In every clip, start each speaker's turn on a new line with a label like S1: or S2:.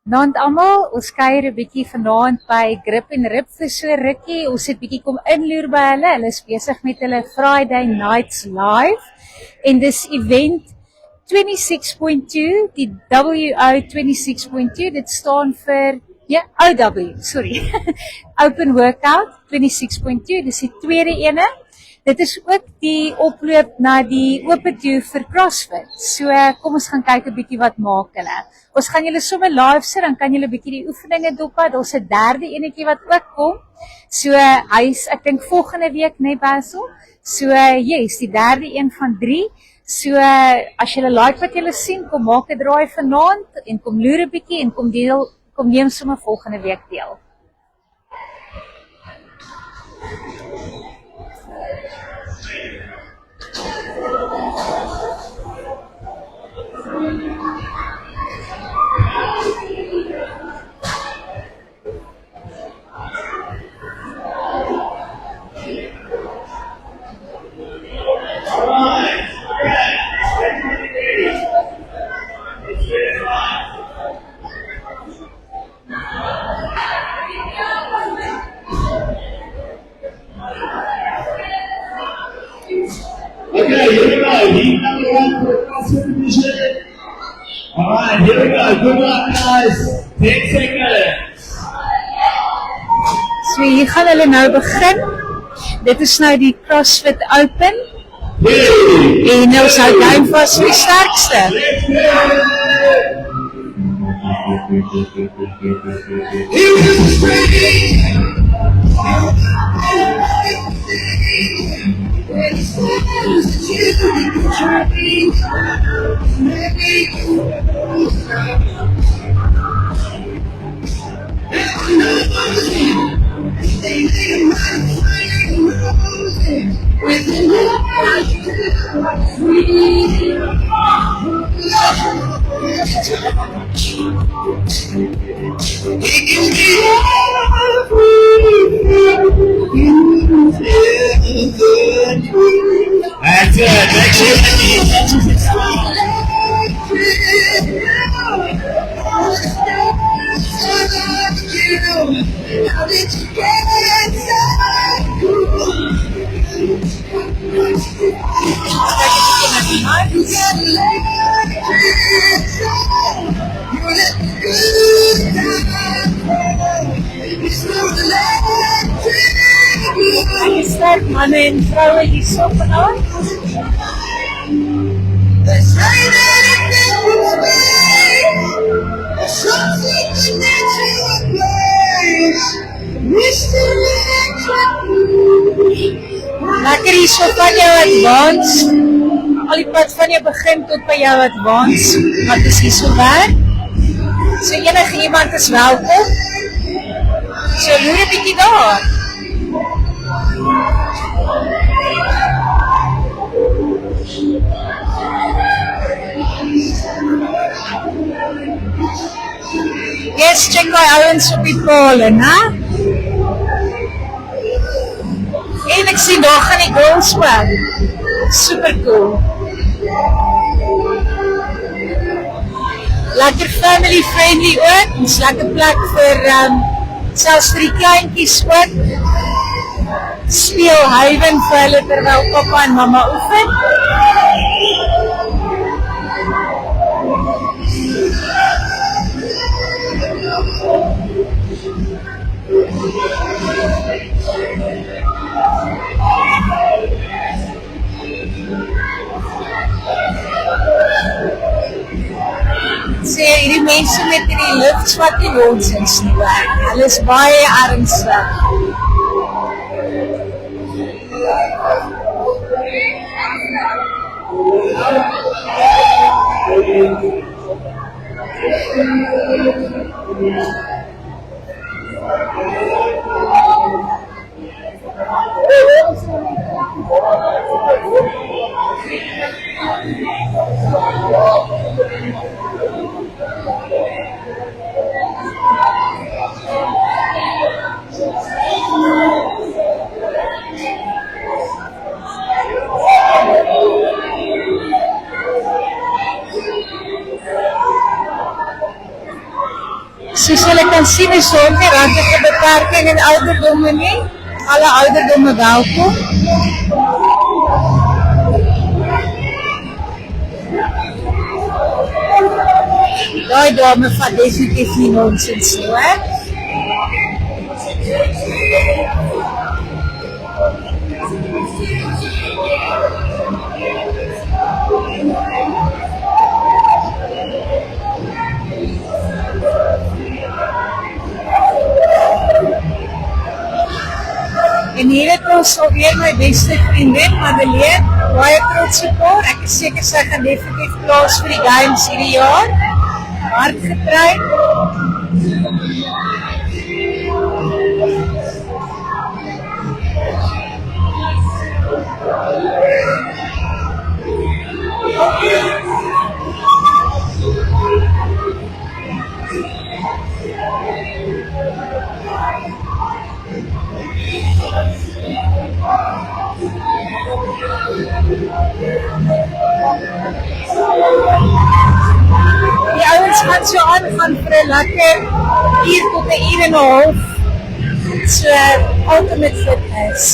S1: Naand almal, ons kuier 'n bietjie vanaand by Grip en Rip vir so rukkie. Ons het bietjie kom inloer by hulle. Hulle is besig met hulle Friday Nights Live en dis event 26.2, die WO 26.2. Dit staan vir OW, sorry. Open Workout 26.2. Dis die tweede ene. Dit is ook die oploop na die open toe vir CrossFit. So kom ons gaan kyk 'n bietjie wat maak hulle. Ons gaan julle sommer live sit, dan kan julle bietjie die oefeninge dophou. Daar's 'n derde enetjie wat ook kom. So hy's ek dink volgende week net Basil. So yes, die derde een van 3. So as julle like wat julle sien, kom maak 'n draai vanaand en kom loer 'n bietjie en kom neem sommer volgende week deel.
S2: Okay, here we go. Heat number 1 for CrossFit division. Alright, here we go. Good luck, guys. 10 seconds.
S1: So hier gaan hulle nou begin. Dit is nou die CrossFit Open. En nou is hy duim vas vir die sterkste.
S2: That's it. Make sure
S1: Sterk manne en vroue hier so vanaand. Lekker hier so van jou advance. Al die pad van jou begin tot by jou advance. Wat is hier so werk? So enige iemand is welkom. So loer 'n bietjie daar. Yes, check my ouens op die pole, né? En ek sien daar gaan die girls ook. Super cool. Lekker family friendly ook. Ons lekker plek vir selfs vir die kleintjies ook. Speel huiwen vir hulle terwyl papa en mama oefen. Sê hierdie mense met hierdie lifts wat die nonsens nie werk. Hulle is baie ernstig. Soos julle kan sien is daar nie regtig 'n beperking in ouderdomme nie. Alle ouderdomme welkom. Daai dame vat definitief nie nonsens nie, hè? En hier het ons alweer my beste vriendin, Madeleine, baie trots op haar. Ek is seker sy gaan definitief plaas vir die games hierdie jaar. Hard getrei. Die ouens gaan so aangaan vir 'n lekker uur tot 'n uur en 'n half. So ultimate fitness.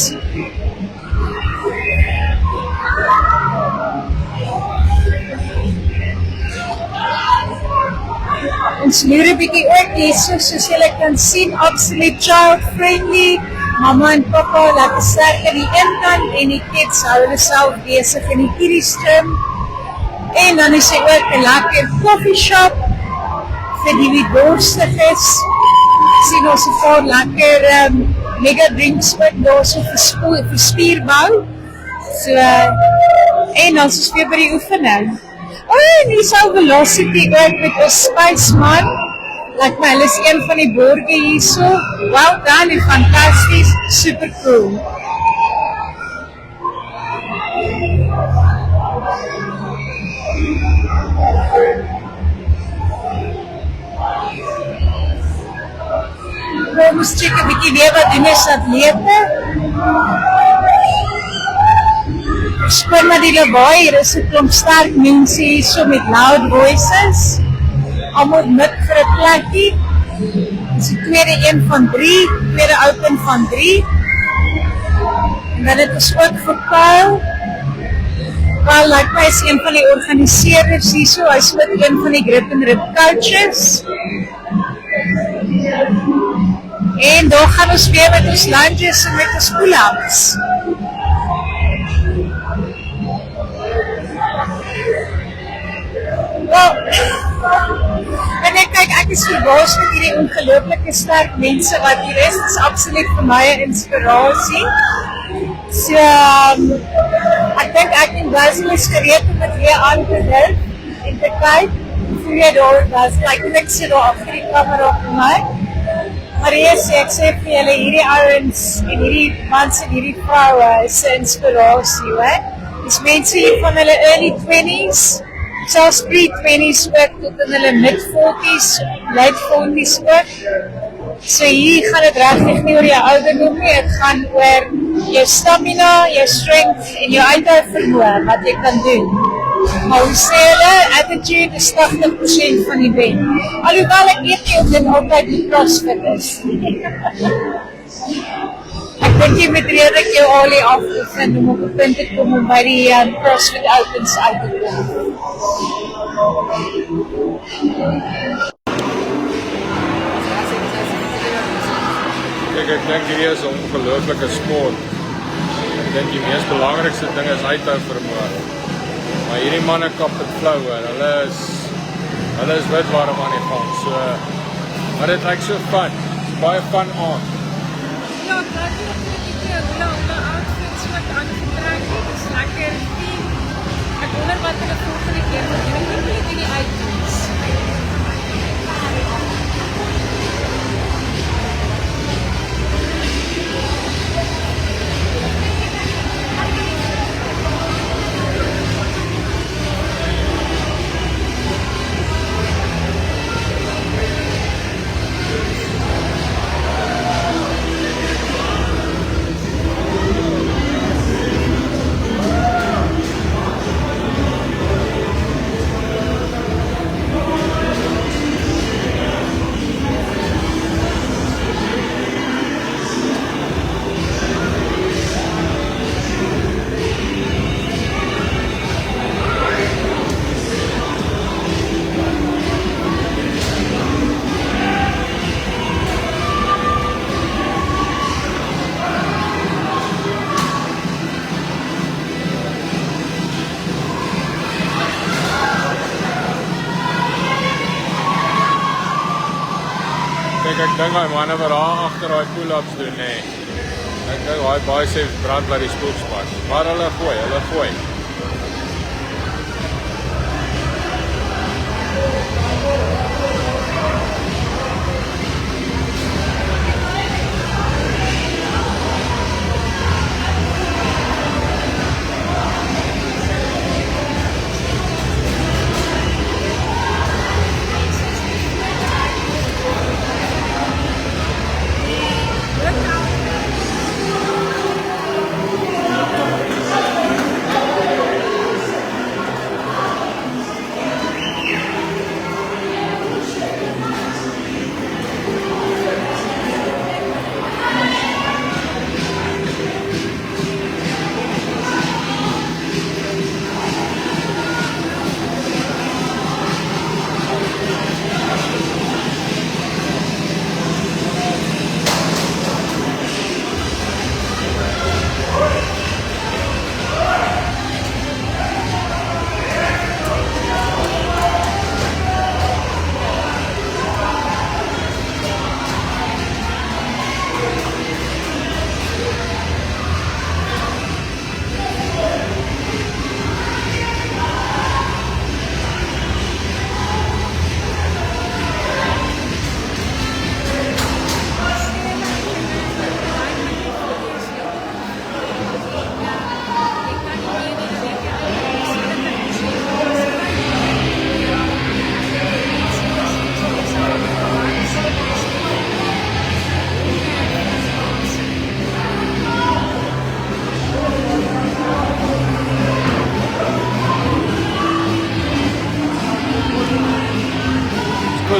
S1: Ons loer 'n bietjie ook hierso, soos julle kan sien, absolute child friendly. Mama en papa lekker sterk aan die een kant en die kids hou hulle self besig in die kiddies gym. En dan is hy ook 'n lekker coffee shop vir die wie dorstig is. Sien ons 'n paar lekker mega drinks ook daar so vir spierbou. So en dan is ons weer by die oefening. En hier is ou Velocity ook met ons Spaceman. Like my, hulle is een van die borge hierso. Well done en fantasties, super cool. Kom ons check 'n bietjie weer wat doen is atlete. Skoon maar die lawaai, hier is 'n klomp sterk mense hierso met loud voices. Almal mik vir 'n plekkie. Dis die tweede een van 3, tweede open van 3. En dan het ons ook vir Kyle. Kyle like my is een van die organiseerders hierso, hy is ook een van die grip and rip coaches. En daar gaan ons weer met ons lunges en met ons pull-ups. Wel, en ek is verbaas met hierdie ongelooflike sterk mense wat hier is. Dit is absoluut vir my 'n inspirasie. So, ek dink ek en Basil is gereed om dit weer aan te doen en te kyk. Voel jy daar, Basil, ek niks hier daar agter die kamera vir my. Maar ek sê vir julle, hierdie ouens en hierdie mans en hierdie vroue is 'n inspirasie, hè. Dis mense hier van hulle early 20s, selfs pre-20s ook tot in hulle mid-40s, late 40s ook. So hier gaan dit regtig nie oor jou ouderdom nie, dit gaan oor jou stamina, jou strength en jou uithou vermoë wat jy kan doen. Maar hoe sê hulle, attitude is 80% van die wen. Alhoewel ek weet nie of dit altyd die CrossFit is. Ek dink jy moet redelik jou olie afoefen om op 'n punt te kom om by die CrossFit Opens uit te kom.
S3: Kijk, ek dink hierdie is 'n ongelooflike sport. Ek dink die mees belangrikste ding is uithou vermoë. Maar hierdie manne kap dit flou hoor. Hulle is wit waarom aan die gang. So maar dit lyk so fun. Dit's baie fun aan.
S1: Ja, dat is ook hulle outfits wat aangetrek het. Dit is lekker team. Ek wonder wat hulle volgende keer gaan doen. Ek weet nie die uitkoms.
S3: Kijk, ek dink die manne wat daar agter daai pull-ups doen, nee. Ek dink daai biceps brand by die spoelspan. Maar hulle gooi.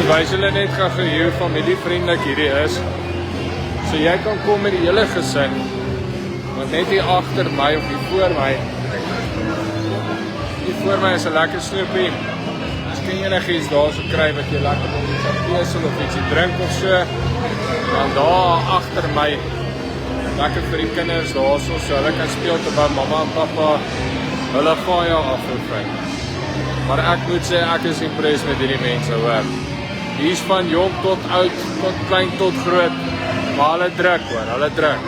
S3: Wys hulle net gou vir jou familievriendelik hierdie is. So jy kan kom met die hele gesin. Want net hier agter my of hier voor my. Hier voor my is 'n lekker snoepie. As jy enigiets daarso kry wat jy lekker wil iets afsel of ietsie drink of so. Dan daar agter my lekker vir die kinders daarso so hulle kan speel terwyl mamma en pappa hulle vaai afvang. Maar ek moet sê ek is impressed met hierdie mense hoor. Hier's van jong tot oud, tot klein tot groot, maar hulle druk hoor, hulle druk.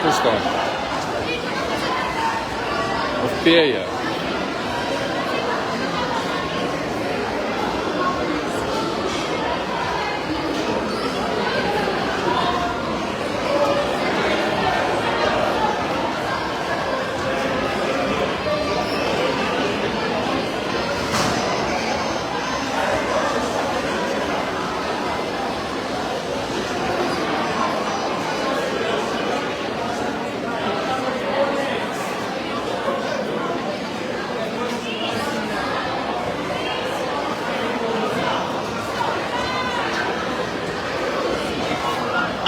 S3: verstaan. Of peeie.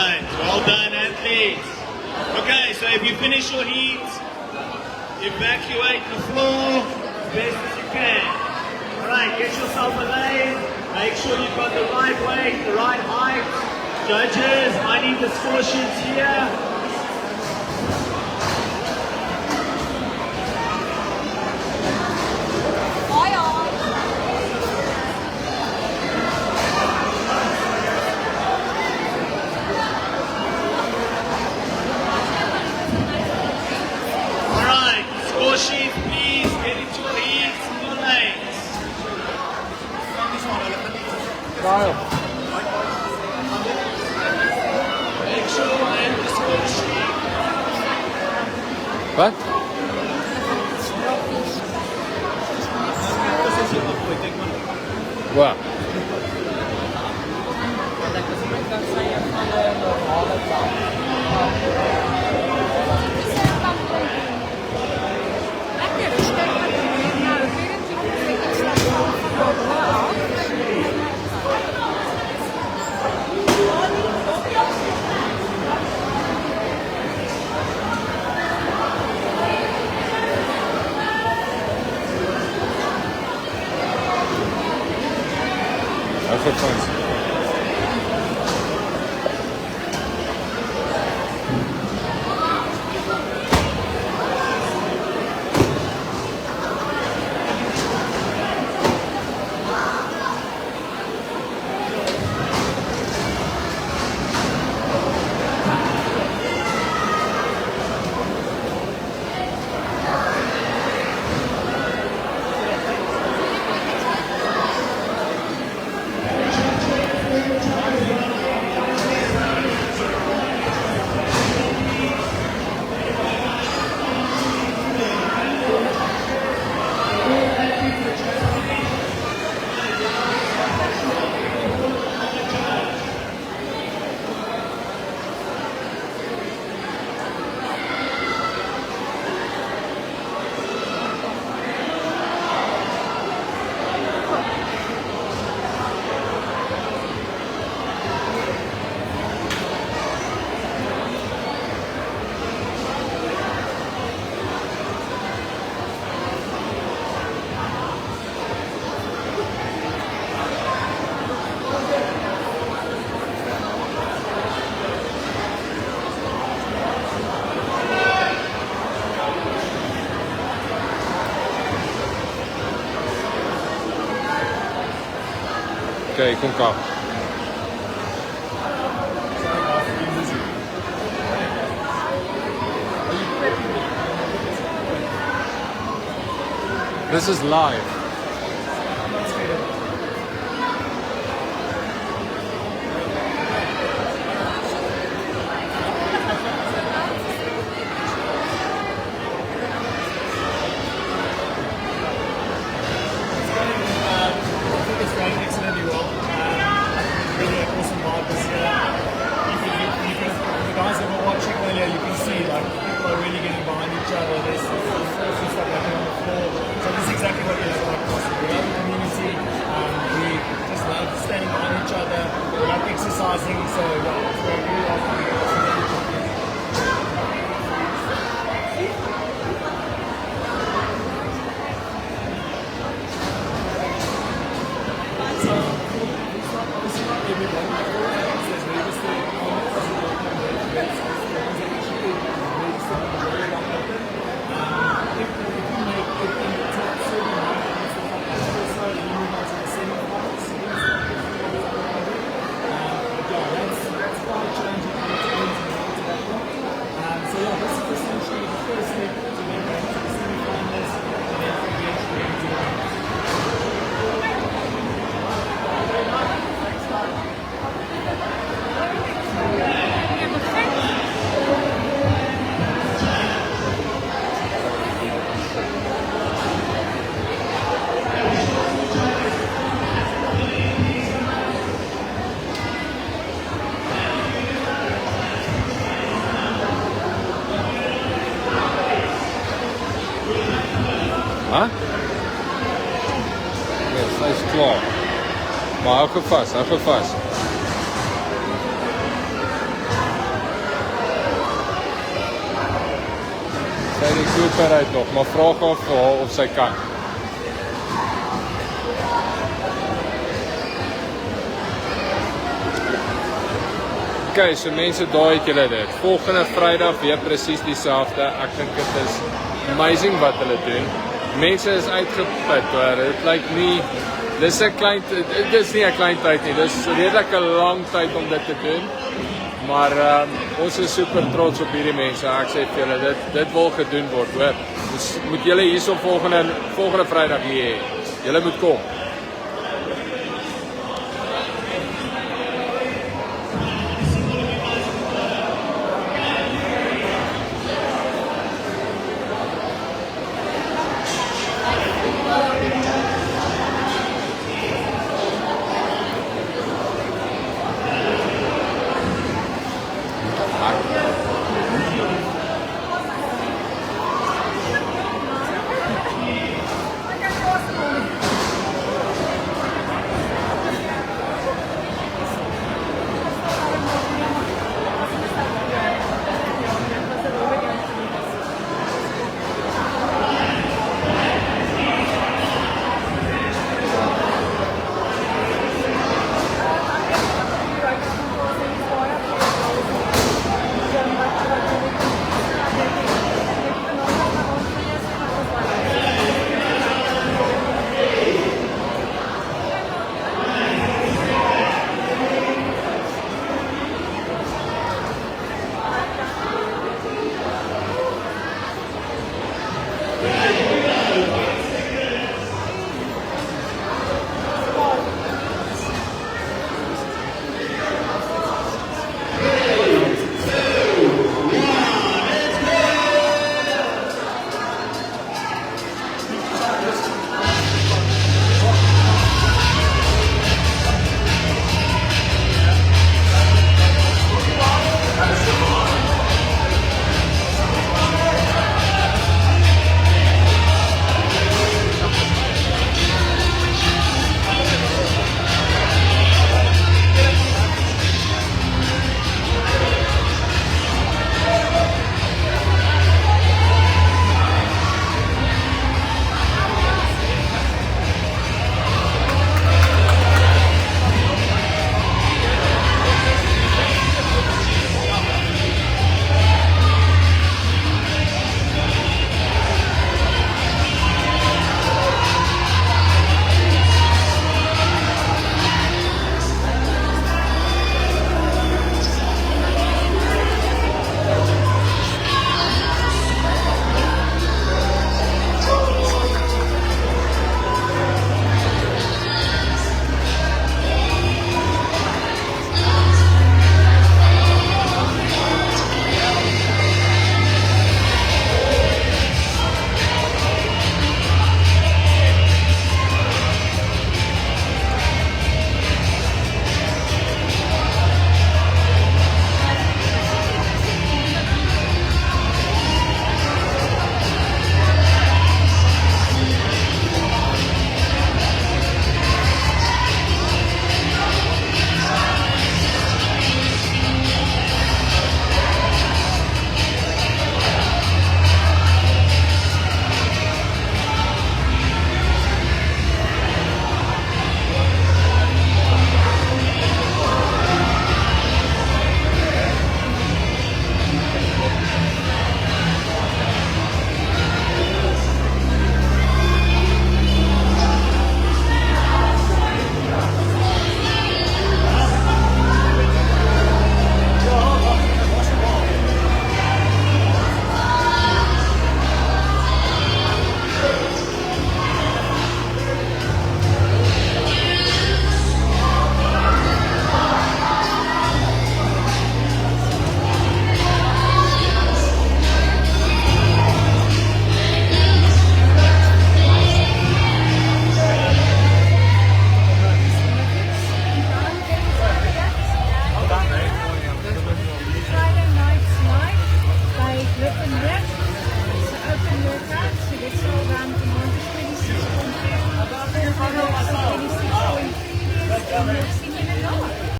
S2: Right, well done, athletes. Okay, so if you finish your heat, evacuate the floor as best as you can. All right, get yourself a lane. Make sure you've got the right weight, the right height. Judges, I need the score sheets here. All right, score sheet, please. Get into your heats and your lanes. Make sure I have the score sheet.
S3: Wat? Waar? Wat voor kans? Okay, kom kap. This is live.
S4: It's going excellently well. Really awesome vibe this year. The guys that were watching earlier, you can see like people are really getting behind each other. There's some stuff happening on the floor. So this is exactly what it is like. We love the community. We just love standing behind each other. We love exercising. So yeah, it's very really awesome. That's quite challenging.
S3: hou gevas, hou gevas. Sy die Cooper uit nog, maar vraag af vir haar of sy kan. Okay, so mense, daar het julle dit. Volgende Vrydag weer presies dieselfde. Ek dink dit is amazing wat hulle doen. Mense is uitgeput, hoor. Dit lyk nie, dis nie 'n klein tyd nie. Dis redelik 'n lang tyd om dit te doen. Maar ons is super trots op hierdie mense. Ek sê vir julle, dit wil gedoen word, hoor. Dus moet julle hierso volgende Vrydag hier hê. Julle moet kom.